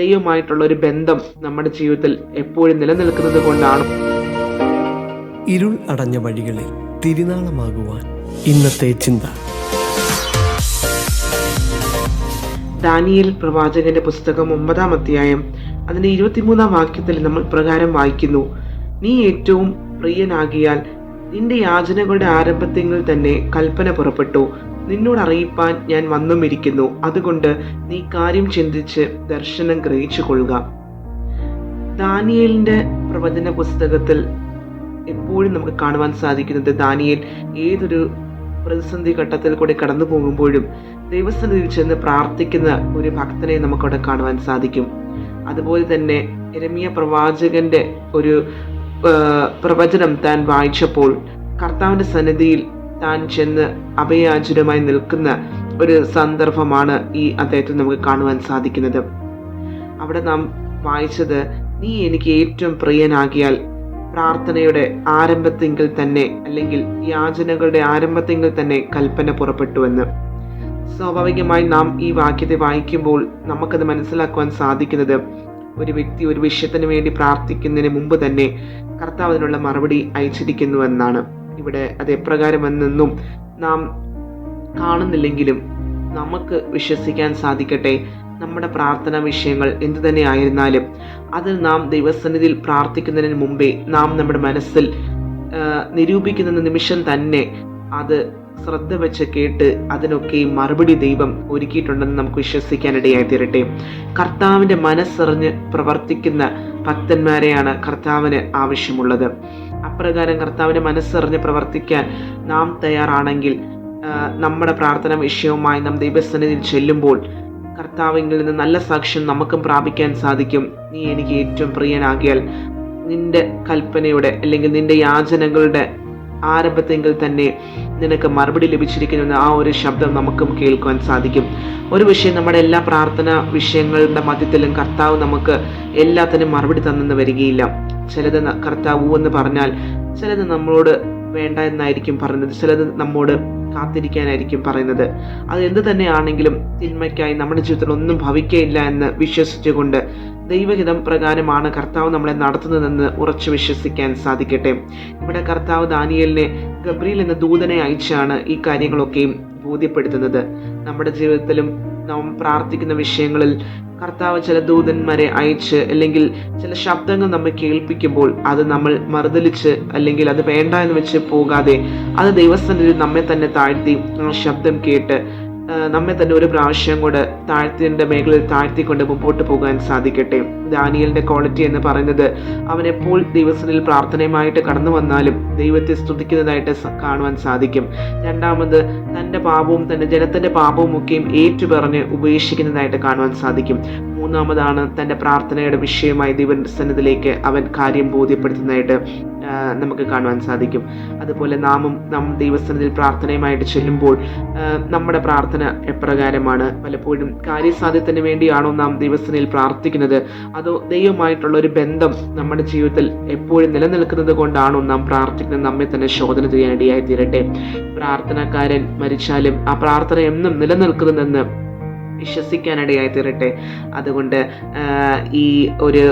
ദൈവമായിട്ടുള്ള ഒരു ബന്ധം നമ്മുടെ ജീവിതത്തിൽ എപ്പോഴും നിലനിൽക്കുന്നത് കൊണ്ടാണ്. ഇരുൾ അടഞ്ഞ വഴികളിൽ തിരുനാളമാകുവാൻ ഇന്നത്തെ ചിന്ത. ദാനിയേൽ പ്രവാചകന്റെ പുസ്തകം 9-ാം അധ്യായം അതിന്റെ 23-ാം വാക്യത്തിൽ നമ്മൾ പ്രകാരം വായിക്കുന്നു: നീ ഏറ്റവും പ്രിയനാകിയാൽ നിന്റെ യാചനകളുടെ ആരംഭത്തിൽ തന്നെ കൽപ്പന പുറപ്പെട്ടു. നിന്നോട് അറിയിപ്പാൻ ഞാൻ വന്നുമിരിക്കുന്നു. അതുകൊണ്ട് നീ കാര്യം ചിന്തിച്ച് ദർശനം ഗ്രഹിച്ചു കൊള്ളുക. ദാനിയേലിന്റെ പ്രവചന പുസ്തകത്തിൽ എപ്പോഴും നമുക്ക് കാണുവാൻ സാധിക്കുന്നത്, ദാനിയേൽ ഏതൊരു പ്രതിസന്ധി ഘട്ടത്തിൽ കൂടി കടന്നു പോകുമ്പോഴും ദൈവസന്നിധിയിൽ ചെന്ന് പ്രാർത്ഥിക്കുന്ന ഒരു ഭക്തനെ നമുക്കവിടെ കാണുവാൻ സാധിക്കും. അതുപോലെ തന്നെ യെരമ്യ പ്രവാചകന്റെ ഒരു പ്രവചനം താൻ വായിച്ചപ്പോൾ കർത്താവിന്റെ സന്നിധിയിൽ താൻ ചെന്ന് അഭയാചുരമായി നിൽക്കുന്ന ഒരു സന്ദർഭമാണ് ഈ അദ്ദേഹത്തിൽ നമുക്ക് കാണുവാൻ സാധിക്കുന്നത്. അവിടെ നാം വായിച്ചത്, നീ എനിക്ക് ഏറ്റവും പ്രിയനാകിയാൽ പ്രാർത്ഥനയുടെ ആരംഭത്തെങ്കിൽ തന്നെ, അല്ലെങ്കിൽ യാചനകളുടെ ആരംഭത്തെങ്കിൽ തന്നെ കൽപ്പന പുറപ്പെട്ടുവെന്ന്. സ്വാഭാവികമായി നാം ഈ വാക്യത്തെ വായിക്കുമ്പോൾ നമുക്കത് മനസ്സിലാക്കുവാൻ സാധിക്കുന്നത്, ഒരു വ്യക്തി ഒരു വിഷയത്തിന് വേണ്ടി പ്രാർത്ഥിക്കുന്നതിന് മുമ്പ് തന്നെ കർത്താവ് അതിനുള്ള മറുപടി അയച്ചിരിക്കുന്നുവെന്നാണ്. ഇവിടെ അത് എപ്രകാരമെന്നൊന്നും നാം കാണുന്നില്ലെങ്കിലും നമുക്ക് വിശ്വസിക്കാൻ സാധിക്കട്ടെ, നമ്മുടെ പ്രാർത്ഥനാ വിഷയങ്ങൾ എന്തു തന്നെ ആയിരുന്നാലും അത് നാം ദൈവസന്നിധിയിൽ പ്രാർത്ഥിക്കുന്നതിന് മുമ്പേ നാം നമ്മുടെ മനസ്സിൽ നിരൂപിക്കുന്ന നിമിഷം തന്നെ അത് ശ്രദ്ധ വെച്ച് കേട്ട് അതിനൊക്കെ മറുപടി ദൈവം ഒരുക്കിയിട്ടുണ്ടെന്ന് നമുക്ക് വിശ്വസിക്കാനിടയായി തീരട്ടെ. കർത്താവിന്റെ മനസ്സറിഞ്ഞ് പ്രവർത്തിക്കുന്ന ഭക്തന്മാരെയാണ് കർത്താവിന് ആവശ്യമുള്ളത്. അപ്രകാരം കർത്താവിന്റെ മനസ്സറിഞ്ഞ് പ്രവർത്തിക്കാൻ നാം തയ്യാറാണെങ്കിൽ, നമ്മുടെ പ്രാർത്ഥന വിഷയവുമായി നാം ദൈവസന്നിധിയിൽ ചെല്ലുമ്പോൾ കർത്താവിൽ നിന്ന് നല്ല സാക്ഷ്യം നമുക്കും പ്രാപിക്കാൻ സാധിക്കും. നീ എനിക്ക് ഏറ്റവും പ്രിയനാകിയാൽ നിന്റെ കൽപ്പനയുടെ അല്ലെങ്കിൽ നിന്റെ യാചനകളുടെ ആരംഭത്തെങ്കിൽ തന്നെ നിനക്ക് മറുപടി ലഭിച്ചിരിക്കുന്ന ആ ഒരു ശബ്ദം നമുക്കും കേൾക്കുവാൻ സാധിക്കും. ഒരു വിഷയം നമ്മുടെ എല്ലാ പ്രാർത്ഥന വിഷയങ്ങളുടെ മധ്യത്തിലും കർത്താവ് നമുക്ക് എല്ലാത്തിനും മറുപടി തന്നെന്ന് വരികയില്ല. ചിലത് കർത്താവ് എന്ന് പറഞ്ഞാൽ ചിലത് നമ്മളോട് വേണ്ട എന്നായിരിക്കും പറയുന്നത്, ചിലത് നമ്മോട് കാത്തിരിക്കാനായിരിക്കും പറയുന്നത്. അത് എന്ത് തന്നെയാണെങ്കിലും തിന്മയ്ക്കായി നമ്മുടെ ജീവിതത്തിൽ ഒന്നും ഭവിക്കയില്ല എന്ന് വിശ്വസിച്ചുകൊണ്ട് ദൈവഹിതം പ്രകാരമാണ് കർത്താവ് നമ്മളെ നടത്തുന്നതെന്ന് ഉറച്ചു വിശ്വസിക്കാൻ സാധിക്കട്ടെ. ഇവിടെ കർത്താവ് ദാനിയേലിനെ ഗബ്രിയേൽ എന്ന ദൂതനെ അയച്ചാണ് ഈ കാര്യങ്ങളൊക്കെയും ബോധ്യപ്പെടുത്തുന്നത്. നമ്മുടെ ജീവിതത്തിലും നാം പ്രാർത്ഥിക്കുന്ന വിഷയങ്ങളിൽ കർത്താവ് ചില ദൂതന്മാരെ അയച്ച് അല്ലെങ്കിൽ ചില ശബ്ദങ്ങൾ നമ്മെ കേൾപ്പിക്കുമ്പോൾ അത് നമ്മൾ മറുതലിച്ച് അല്ലെങ്കിൽ അത് വേണ്ട എന്ന് വെച്ച് പോകാതെ അത് ദൈവസന്നിധിയിൽ നമ്മെ തന്നെ താഴ്ത്തി ആ ശബ്ദം കേട്ട് നമ്മെ തന്നെ ഒരു പ്രാവശ്യം കൂടെ താഴ്ത്തിന്റെ മേഖലയിൽ താഴ്ത്തിക്കൊണ്ട് മുമ്പോട്ട് പോകാൻ സാധിക്കട്ടെ. ദാനിയേലിന്റെ ക്വാളിറ്റി എന്ന് പറയുന്നത്, അവൻ എപ്പോൾ ദൈവസന്നിധിയിൽ പ്രാർത്ഥനയുമായിട്ട് കടന്നു വന്നാലും ദൈവത്തെ സ്തുതിക്കുന്നതായിട്ട് കാണുവാൻ സാധിക്കും. രണ്ടാമത്, തന്റെ പാപവും തന്റെ ജനത്തിന്റെ പാപവും ഒക്കെയും ഏറ്റുപറഞ്ഞ് ഉപേക്ഷിക്കുന്നതായിട്ട് കാണുവാൻ സാധിക്കും. മൂന്നാമതാണ്, തന്റെ പ്രാർത്ഥനയുടെ വിഷയമായി ദൈവസന്നിധിയിലേക്ക് അവൻ കാര്യം ബോധ്യപ്പെടുത്തുന്നതായിട്ട് നമുക്ക് കാണുവാൻ സാധിക്കും. അതുപോലെ നാം ദൈവസന്നിധിയിൽ പ്രാർത്ഥനയുമായിട്ട് ചെല്ലുമ്പോൾ നമ്മുടെ പ്രാർത്ഥന എപ്രകാരമാണ്? പലപ്പോഴും കാര്യസാധ്യത്തിന് വേണ്ടിയാണോ നാം ദൈവസന്നിധിയിൽ പ്രാർത്ഥിക്കുന്നത്, അതോ ദൈവമായിട്ടുള്ള ഒരു ബന്ധം നമ്മുടെ ജീവിതത്തിൽ എപ്പോഴും നിലനിൽക്കുന്നത് കൊണ്ടാണോ നാം പ്രാർത്ഥിക്കുന്നത്? നമ്മെ തന്നെ ശോധന ചെയ്യാനിടയായി തീരട്ടെ. പ്രാർത്ഥനക്കാരൻ മരിച്ചാലും ആ പ്രാർത്ഥന എന്നും നിലനിൽക്കുന്നതെന്ന് വിശ്വസിക്കാനിടയായി തീരട്ടെ. അതുകൊണ്ട് ഈ ഒരു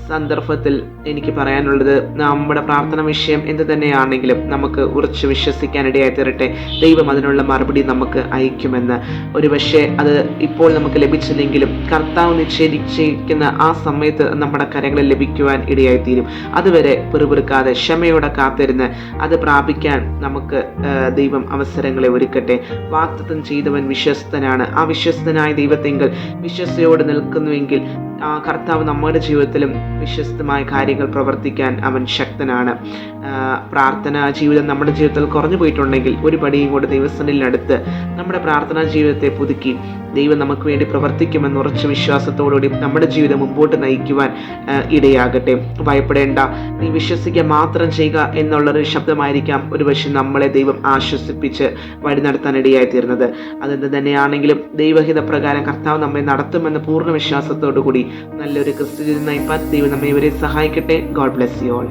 സന്ദർഭത്തിൽ എനിക്ക് പറയാനുള്ളത്, നമ്മുടെ പ്രാർത്ഥന വിഷയം എന്ത് തന്നെയാണെങ്കിലും നമുക്ക് ഉറച്ചു വിശ്വസിക്കാനിടയായി തീരട്ടെ. ദൈവം അതിനുള്ള മറുപടി നമുക്ക് അയക്കുമെന്ന്. ഒരു പക്ഷേ അത് ഇപ്പോൾ നമുക്ക് ലഭിച്ചില്ലെങ്കിലും കർത്താവ് നിശ്ചയിച്ചിരിക്കുന്ന ആ സമയത്ത് നമ്മുടെ കരങ്ങളിൽ ലഭിക്കുവാൻ ഇടയായിത്തീരും. അതുവരെ പിറുപിറുക്കാതെ ക്ഷമയോടെ കാത്തിരുന്ന് അത് പ്രാപിക്കാൻ നമുക്ക് ദൈവം അവസരങ്ങളെ ഒരുക്കട്ടെ. വാഗ്ദത്തം ചെയ്തവൻ വിശ്വസ്തനാണ്. ആ വിശ്വസ്തനായ ദൈവത്തെങ്കിൽ വിശ്വസ്തയോടെ നിൽക്കുന്നുവെങ്കിൽ ആ കർത്താവ് നമ്മുടെ ജീവിതത്തിലും വിശ്വസ്തമായ കാര്യങ്ങൾ പ്രവർത്തിക്കാൻ അവൻ ശക്തനാണ്. പ്രാർത്ഥനാ ജീവിതം നമ്മുടെ ജീവിതത്തിൽ കുറഞ്ഞു പോയിട്ടുണ്ടെങ്കിൽ ഒരു പടിയും കൂടെ ദൈവസന്നിധിയിലടുത്ത് നമ്മുടെ പ്രാർത്ഥനാ ജീവിതത്തെ പുതുക്കി ദൈവം നമുക്ക് വേണ്ടി പ്രവർത്തിക്കുമെന്ന് ഉറച്ച വിശ്വാസത്തോടുകൂടി നമ്മുടെ ജീവിതം മുമ്പോട്ട് നയിക്കുവാൻ ഇടയാകട്ടെ. ഭയപ്പെടേണ്ട, നീ വിശ്വസിക്കുക മാത്രം ചെയ്യുക എന്നുള്ളൊരു ശബ്ദമായിരിക്കാം ഒരുപക്ഷെ നമ്മളെ ദൈവം ആശ്വസിപ്പിച്ച് വഴി നടത്താൻ ഇടയായി തീർന്നത്. അതെന്ത് തന്നെയാണെങ്കിലും ദൈവഹിത പ്രകാരം കർത്താവ് നമ്മെ നടത്തുമെന്ന പൂർണ്ണ വിശ്വാസത്തോടു കൂടി നല്ലൊരു ക്രിസ്തു ജീവിതം നയിപ്പാൻ ദൈവം നമ്മെ ഇവരെ സഹായിക്കട്ടെ. God bless you all.